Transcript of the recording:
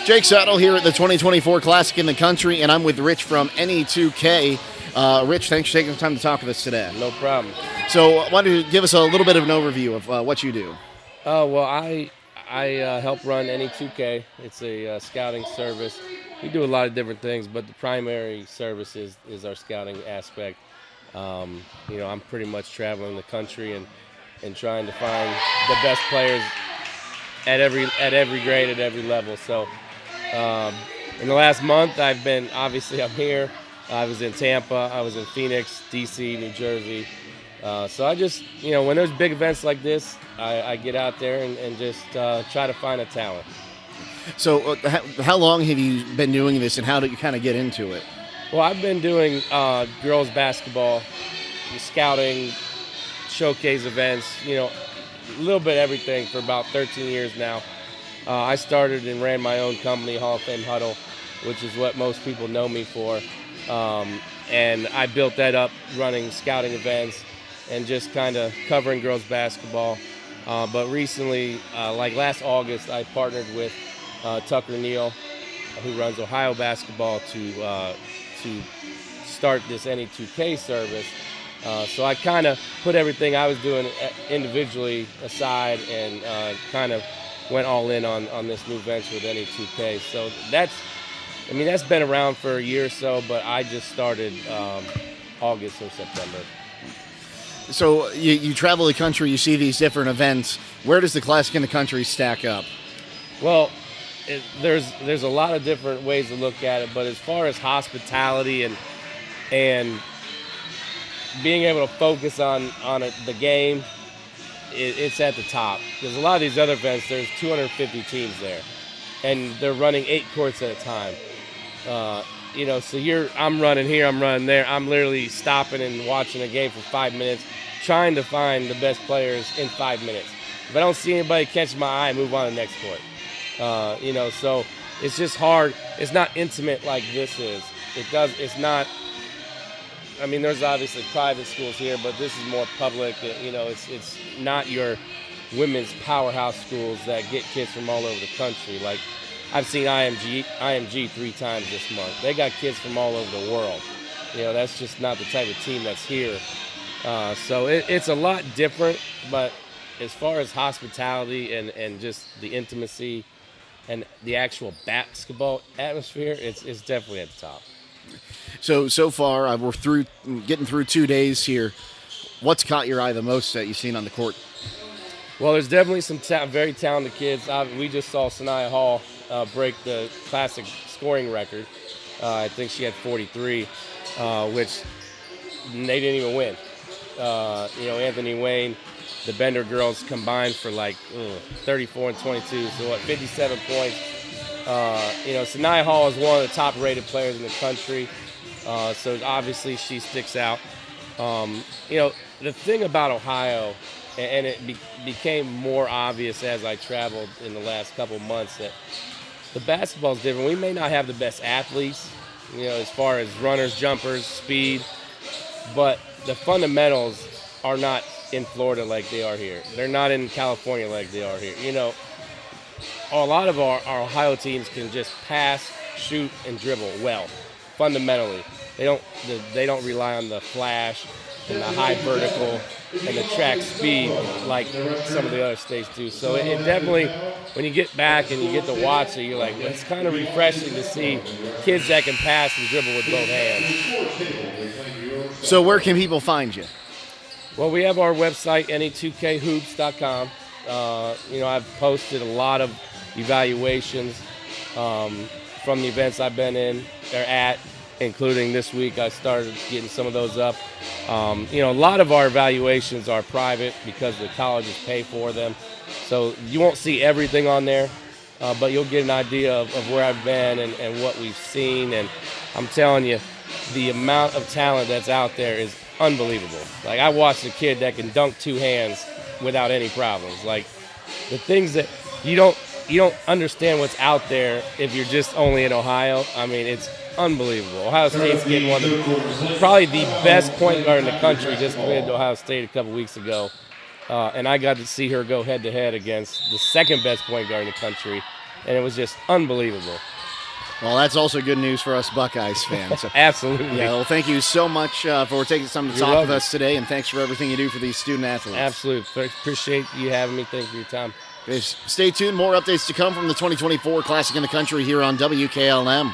Jake Sidle here at the 2024 Classic in the Country, and I'm with Rich from NE2K. Rich, thanks for taking the time to talk with us today. No problem. So why don't you give us a little bit of an overview of what you do? Well, I help run NE2K. It's a scouting service. We do a lot of different things, but the primary service is our scouting aspect. I'm pretty much traveling the country and trying to find the best players at every grade, at every level. So in the last month, I'm here. I was in Tampa, I was in Phoenix, DC, New Jersey. So I just, when there's big events like this, I get out there and just try to find a talent. So how long have you been doing this, and how did you kind of get into it? Well, I've been doing girls basketball, scouting, showcase events, a little bit of everything for about 13 years now. I started and ran my own company, Hall of Fame Huddle, which is what most people know me for. And I built that up running scouting events and just kind of covering girls basketball. But recently, like last August, I partnered with Tucker Neal, who runs Ohio basketball, to start this NE2K service. So I kind of put everything I was doing individually aside and kind of went all in on this new venture with NE2K. So that's been around for a year or so, but I just started August or September. So you travel the country, you see these different events. Where does the Classic in the Country stack up? Well, there's a lot of different ways to look at it, but as far as hospitality and being able to focus on the game, it's at the top. Because a lot of these other events, there's 250 teams there, and they're running 8 courts at a time. So I'm running here, I'm running there. I'm literally stopping and watching a game for 5 minutes, trying to find the best players in 5 minutes. If I don't see anybody catch my eye, I move on to the next court. So it's just hard. It's not intimate like this is. It's not. There's obviously private schools here, but this is more public. It's not your women's powerhouse schools that get kids from all over the country. Like, I've seen IMG 3 times this month. They got kids from all over the world. That's just not the type of team that's here. So it's a lot different, but as far as hospitality and just the intimacy and the actual basketball atmosphere, it's definitely at the top. So far, we're getting through 2 days here. What's caught your eye the most that you've seen on the court? Well, there's definitely some very talented kids. We just saw Sanaya Hall break the Classic scoring record. I think she had 43, which they didn't even win. Anthony Wayne, the Bender girls combined for 34 and 22, so 57 points. Sanaya Hall is one of the top-rated players in the country, so obviously she sticks out. The thing about Ohio, and it became more obvious as I traveled in the last couple months, that the basketball is different. We may not have the best athletes, as far as runners, jumpers, speed, but the fundamentals are not in Florida like they are here. They're not in California like they are here. A lot of our Ohio teams can just pass, shoot, and dribble well, fundamentally. They don't rely on the flash and the high vertical and the track speed like some of the other states do. So it definitely, when you get back and you get to watch it, you're like, it's kind of refreshing to see kids that can pass and dribble with both hands. So where can people find you? Well, we have our website, ne2khoops.com. I've posted a lot of evaluations from the events I've been in or at, including this week. I started getting some of those up. A lot of our evaluations are private because the colleges pay for them. So you won't see everything on there, but you'll get an idea of where I've been and what we've seen. And I'm telling you, the amount of talent that's out there is unbelievable. Like, I watched a kid that can dunk 2 hands without any problems. Like, the things that you don't understand what's out there if you're just only in Ohio. It's unbelievable. Ohio State's getting probably the best point guard in the country. Just committed to Ohio State a couple weeks ago, and I got to see her go head-to-head against the second best point guard in the country and it was just unbelievable. Well, that's also good news for us Buckeyes fans. So, Absolutely. yeah, well, thank you so much for taking some time to talk with us today, and thanks for everything you do for these student athletes. Absolutely. Appreciate you having me. Thank you for your time. Stay tuned. More updates to come from the 2024 Classic in the Country here on WKLM.